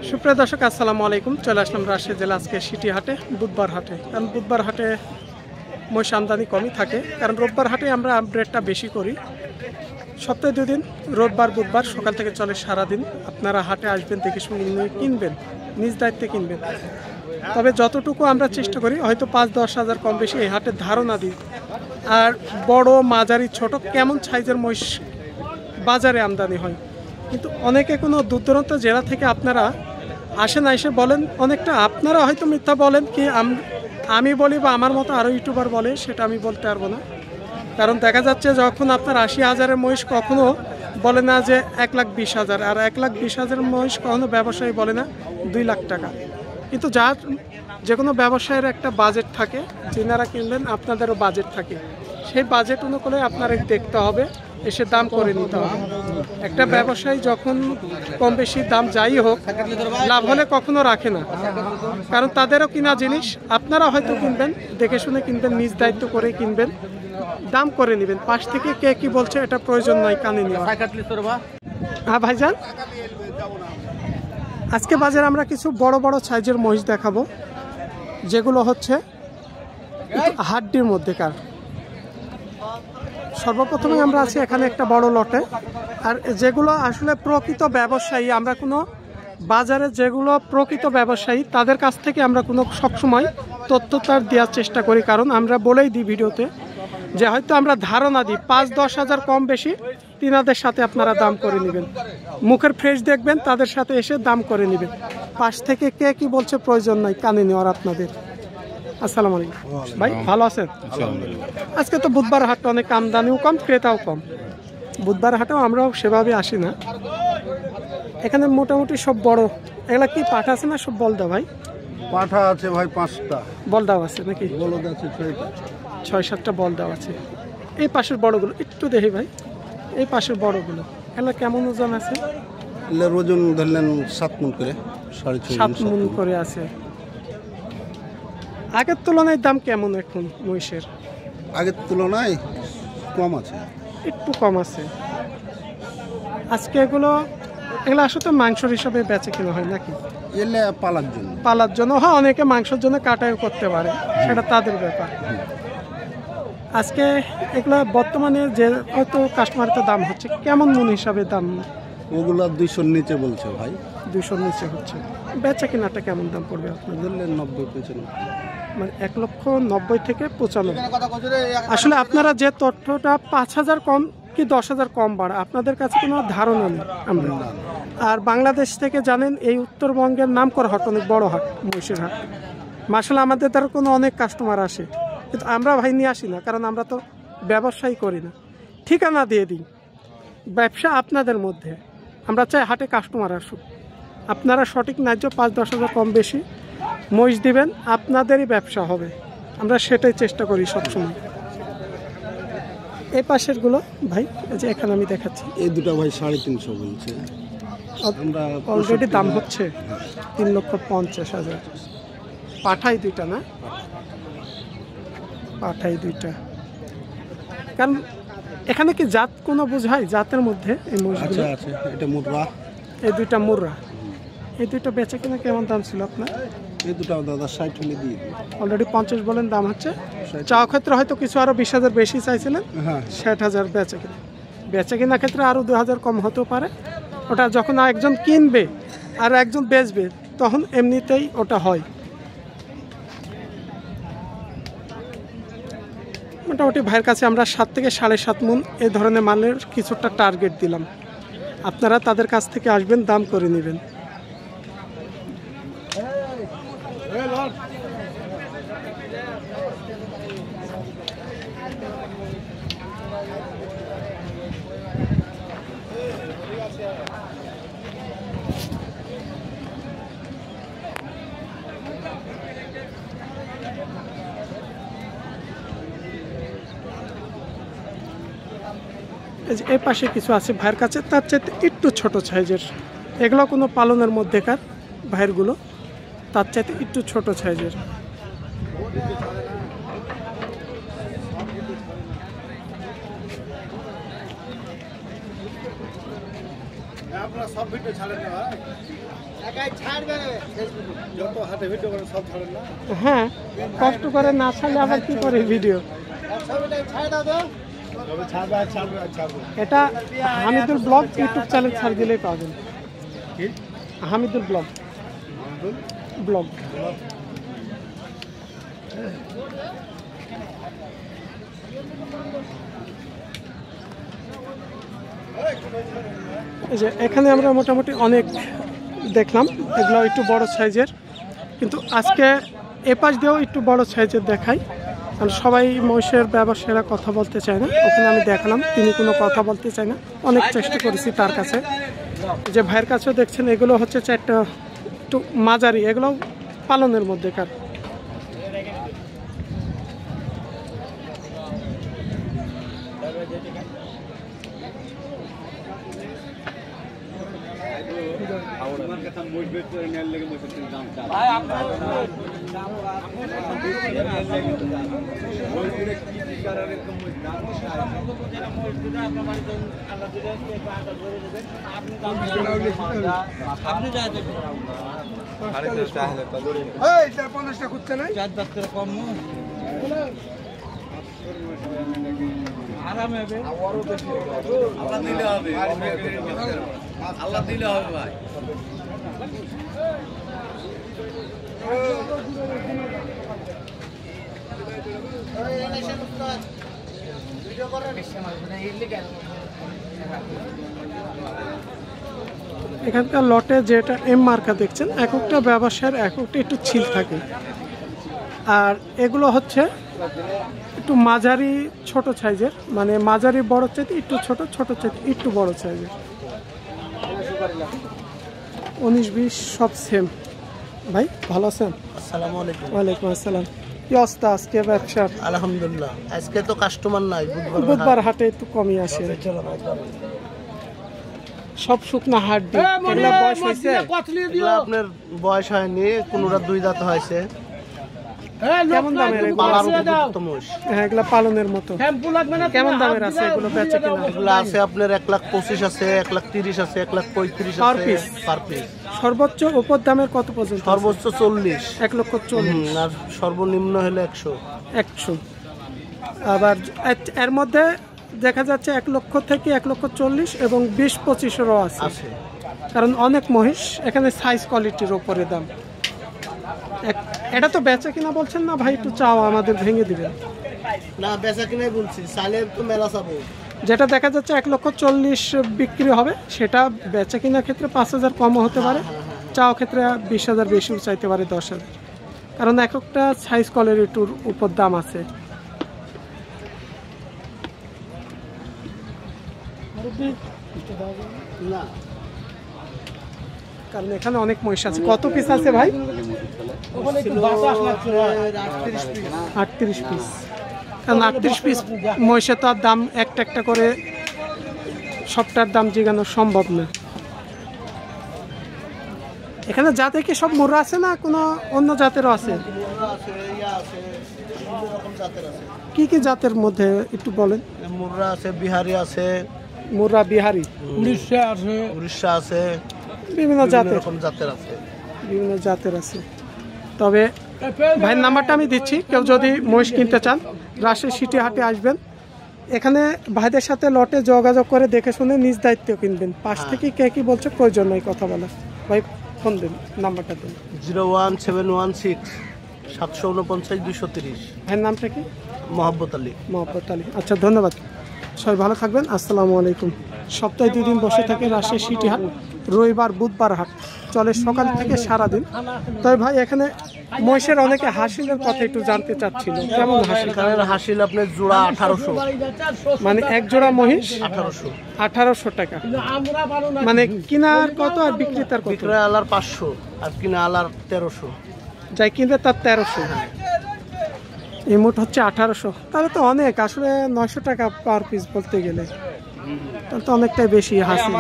সুপ্রিয় দর্শক আসসালামু আলাইকুম। চলে আসলাম রাজশাহী জেলা আজকে সিটি হাটে, বুধবার হাটে। কারণ বুধবার হাটে মহিষ আমদানি কমই থাকে, কারণ রোববার হাটে আমরা আপডেটটা বেশি করি। সপ্তাহে 2 দিন, রোববার বুধবার সকাল থেকে চলে সারাদিন। আপনারা হাটে আসবেন, দেখে শুনে কিনবেন, নিজ দায়িত্বে কিনবেন। তবে যতটুকু আমরা চেষ্টা করি, হয়তো 5-10 হাজার কম বেশি এই হাটের ধারণা দিই। আর বড় মাঝারি ছোট কেমন সাইজের মহিষ বাজারে আমদানি হয়। কিন্তু অনেকে কোনো দূর দূরান্ত জেলা থেকে আপনারা আসেন, এসে বলেন অনেকটা, আপনারা হয়তো মিথ্যা বলেন কি আমি বলি বা আমার মতো আরও ইউটিউবার বলে, সেটা আমি বলতে পারবো না। কারণ দেখা যাচ্ছে যখন আপনার 80,000-এর মহিষ কখনো বলে না যে 1,20,000, আর 1,20,000-এর মহিষ কখনো ব্যবসায়ী বলে না 2 লাখ টাকা। কিন্তু যার যে কোনো ব্যবসায়ের একটা বাজেট থাকে, যেনারা কিনবেন আপনাদেরও বাজেট থাকে। সেই বাজেট অনুকূলে আপনারা দেখতে হবে, এসে দাম করে নিতে হবে। একটা ব্যবসায়ী যখন কম বেশি দাম যাই হোক, লাভ হলে কখনো রাখে না, কারণ তাদেরও কিনা জিনিস। আপনারা হয়তো কিনবেন, দেখে শুনে কিনবেন, নিজ দায়িত্ব করে কিনবেন, দাম করে নেবেন। পাশ থেকে কে কি বলছে এটা প্রয়োজন নয় কানে নেওয়া। হ্যাঁ ভাইজান, আজকে বাজারে আমরা কিছু বড় বড় সাইজের মহিষ দেখাবো, যেগুলো হচ্ছে হাড্ডির মধ্যেকার। সর্বপ্রথমে আমরা আছি এখানে একটা বড় লটে। আর যেগুলো আসলে প্রকৃত ব্যবসায়ী, আমরা কোনো বাজারে যেগুলো প্রকৃত ব্যবসায়ী তাদের কাছ থেকে আমরা কোনো সবসময় তথ্যটা দেওয়ার চেষ্টা করি। কারণ আমরা বলেই দিই ভিডিওতে যে হয়তো আমরা ধারণা দিই 5-10 হাজার কম বেশি তিনাদের সাথে আপনারা দাম করে নেবেন। মুখের ফ্রেশ দেখবেন, তাদের সাথে এসে দাম করে নেবেন। পাশ থেকে কে কি বলছে প্রয়োজন নাই কানে নেওয়ার আপনাদের। আসসালামু আলাইকুম ভাই, ভালো আছেন? আজকে তো বুধবার হাটটা, অনেক আমদানিও কম, ক্রেতাও কম। বুধবার হাটেও আমরাও সেভাবে আসি না। এখানে মোটামুটি সব বড়, এগুলা কি পাঠা আছে না সব বলদা ভাই? পাঠা আছে ভাই 5টা, বলদাও আছে নাকি? বলদ আছে 6টা, 6-7টা বলদাও আছে। এই পাশের বড়গুলো একটু দেখি ভাই, এই পাশের বড়গুলো এগুলা কেমন ওজন আছে? এর ওজন ধরলেন 7 মণ করে, 6.5 7 মণ করে আছে। আগের তুলনায় দাম কেমন এখন মহিষের? আগের তুলনায় কম আছে, একটু কম আছে। আজকে এগুলো আসলে মাংসের হিসাবে বেচে কিনা হয় নাকি? এলে পালার জন্য হয়, অনেকে মাংসের জন্য কাটাইও করতে পারে, সেটা তাদের ব্যাপার। আজকে এগুলো বর্তমানে যে হয়তো কাস্টমারের দাম হচ্ছে, কেমন মন হিসাবে দাম? ওগুলো 200-র নিচে বলছে ভাই। 200-র নিচে হচ্ছে। বেচা কিনাটা কেমন দাম পড়বে আপনার? ধরলেন 90-95, মানে 1,90,000 থেকে 95। আসলে আপনারা যে তথ্যটা 5,000 কম কি 10,000 কম বাড়া, আপনাদের কাছে কোনো ধারণা নেই আমরা। আর বাংলাদেশ থেকে জানেন এই উত্তরবঙ্গের নাম করা হাট, অনেক বড় হাট, মহিষের হাট। মাশাআল্লাহ আমাদের দ্বারা কোনো অনেক কাস্টমার আসে, কিন্তু আমরা ভাই নিয়ে আসি না, কারণ আমরা তো ব্যবসাই করি না। ঠিকানা দিয়ে দিই, ব্যবসা আপনাদের মধ্যে। আমরা চাই হাটে কাস্টমার আসুক। আপনারা সঠিক ন্যায্য 5-10 হাজার কম বেশি মহিষ দিবেন, আপনাদেরই ব্যবসা হবে। আমরা সেটাই চেষ্টা করি সবসময়। এই পাশেরগুলো ভাই, যে এখানে আমি দেখাচ্ছি, এই দুটো ভাই 350 বলছে। আমরা অলরেডি দাম হচ্ছে 3,50,000। পাঠাই 2টা না? পাঠাই 2টা। কারণ এখানে কি জাত কোনো বোঝায়? জাতের মধ্যে এই মহিষগুলো আছে, এটা মুররা, এই 2টা মুররা। এই 2টা বেচে কিনা কেমন দাম ছিল আপনার? এই দুটো দাদা 60 হলে দিয়ে দিই। অলরেডি 50 বলেন দাম হচ্ছে। চাওয়া ক্ষেত্রে হয়তো কিছু আরো 20,000 বেশি চাইছিলেন। হ্যাঁ, 60,000 বেচে কিনা ক্ষেত্রে আরো 2,000 কম হতেও পারে। ওটা যখন একজন কিনবে আর একজন বেচবে, তখন এমনিতেই ওটা হয়। মোটামুটি ভাইয়ের কাছে আমরা 7 থেকে 7.5 মণ এই ধরনের মালের কিছুটা টার্গেট দিলাম। আপনারা তাদের কাছ থেকে আসবেন, দাম করে নেবেন। এই পাশে কিছু আছে ভাইয়ের কাছে, তার চাইতে একটু ছোট সাইজের। এগুলো কোনো পালনের মধ্যেকার ভাইয়েরগুলো, তার চাইতে একটু ছোট সাইজের। আপনারা সব ভিডিও ছাড়েন না ভাই। হ্যাঁ, কষ্ট করে না ছাড়লে আবার কি করে ভিডিও। এটা হামিদুল ব্লগ ইউটিউব চ্যানেল ছাড় দিলেই পাবেন। Hamidul blog blog. এই যে এখানে আমরা মোটামুটি অনেক দেখলাম, এগুলো একটু বড় সাইজের, কিন্তু আজকে এ পাশ দিয়েও একটু বড় সাইজের দেখাই, কারণ সবাই মহিষের ব্যবসায়ীরা কথা বলতে চায় না। ওখানে আমি দেখালাম তিনি কোনো কথা বলতে চায় না, অনেক চেষ্টা করেছি তার কাছে। যে ভাইয়ের কাছেও দেখছেন এগুলো হচ্ছে চারটা একটু মাঝারি, এগুলো পালনের মধ্যেকার। আল্লাহ দিলে হবে ভাই। এখানকার লটে যেটা এম মার্কা দেখছেন, এককটা ব্যবসার এককটা একটু ছিল থাকে, আর এগুলো হচ্ছে একটু মাঝারি ছোট সাইজের, মানে মাঝারি বড় চাইতে একটু ছোট, ছোট চাইতে একটু বড় সাইজের। 19-20 সব সেম। ভাই ভালো আছেন? আসসালামু আলাইকুম। ওয়ালাইকুম আসসালাম। কি অবস্থা আজকে ব্যবসার? আলহামদুলিল্লাহ, আজকে তো কাস্টমার নাই, বুধবার হাটে একটু কমই আসে। সব শুকনা হাট দিয়ে এগুলা বয়স হয়েছে? এগুলা আপনার বয়স হয়নি, কোনটা 2 দাঁত হয়েছে। কেমন দামের এগুলো? পালার উপযুক্ত মোষ। হ্যাঁ, এগুলা পালনের মতো। কেমন দামের আছে এগুলো বেচে কিনা? এগুলা আছে আপনার 1,25,000 আছে, 1,30,000 আছে, 1,35,000 Per আছে piece? Per piece. সর্বোচ্চ উপর দামের কত পর্যন্ত? সর্বোচ্চ 40, 1,40,000। আর সর্বনিম্ন হলে 100। 100। আবার এর মধ্যে দেখা যাচ্ছে 1 লক্ষ থেকে 1,40,000 এবং 20-25-এরও আছে, আছে। কারণ অনেক মহিষ এখানে সাইজ কোয়ালিটির উপরে দাম। এটা তো বেচা কিনা বলছেন না ভাই? একটু চাও আমাদের ভেঙে দিবেন। না, বেচা কিনাই বলছি, সালের তো মেলা চাবো। যেটা দেখা যাচ্ছে 1,40,000 বিক্রি হবে, সেটা বেচা কিনার ক্ষেত্রে 5,000 কমও হতে পারে, চাও ক্ষেত্রে 20,000 বেশিও চাইতে পারে, 10,000, কারণ একটা সাইজ কোয়ালিটির উপর দাম আছে। না, কারণ এখানে অনেক মহিষ আছে। কত পিস আছে ভাই? 38 পিস। কারণ 38 পিস মহিষের তো আর দাম একটা একটা করে সবটার দাম জিগানো সম্ভব না। এখানে জাতে কি সব মুর্রা আছে না কোনো অন্য জাতেরও আছে? কি কি জাতের মধ্যে একটু বলেন। মুর্রা আছে, বিহারি আছে, মুর্রা বিহারি, উড়িষ্যা আছে, বিভিন্ন জাতের আছে। বিভিন্ন জাতের আছে। তবে ভাইয়ের নাম্বারটা আমি দিচ্ছি, কেউ যদি মহিষ কিনতে চান রাজশাহী সিটি হাটে আসবেন। এখানে ভাইদের সাথে লটে যোগাযোগ করে দেখে শুনে নিজ দায়িত্ব কিনবেন। পাশ থেকে কে কি বলছে প্রয়োজন নাই কথা বলা। ভাই ফোন দিন, নাম্বারটা দিন। 01716 749 230। ভাইয়ের নামটা কি? মোহাম্মদ আলী। মোহাম্মদ আলী। আচ্ছা, ধন্যবাদ। সবাই ভালো থাকবেন। আসসালামু আলাইকুম। সপ্তাহে 2 দিন বসে থাকে রাজশাহী সিটি হাট, রবিবার বুধবার হাট চলে সকাল থেকে সারাদিন। তবে ভাই এখানে মহিষের অনেকে হাসিলের কথা একটু জানতে চাচ্ছিল, কেমন হাসিল? এখানের হাসিল আপনার জোড়া 1800, মানে এক জোড়া মহিষ 1800 টাকা। মানে কিনার কত আর বিক্রেতার কত? বিক্রয় আলার 500 আর কিনা আলার 1300। যাই কিনবে তার 1300, এই মোট হচ্ছে 1800। তাহলে তো অনেক, আসলে 900 টাকা পার পিস বলতে গেলে, তাহলে তো অনেকটাই বেশি হাসিল।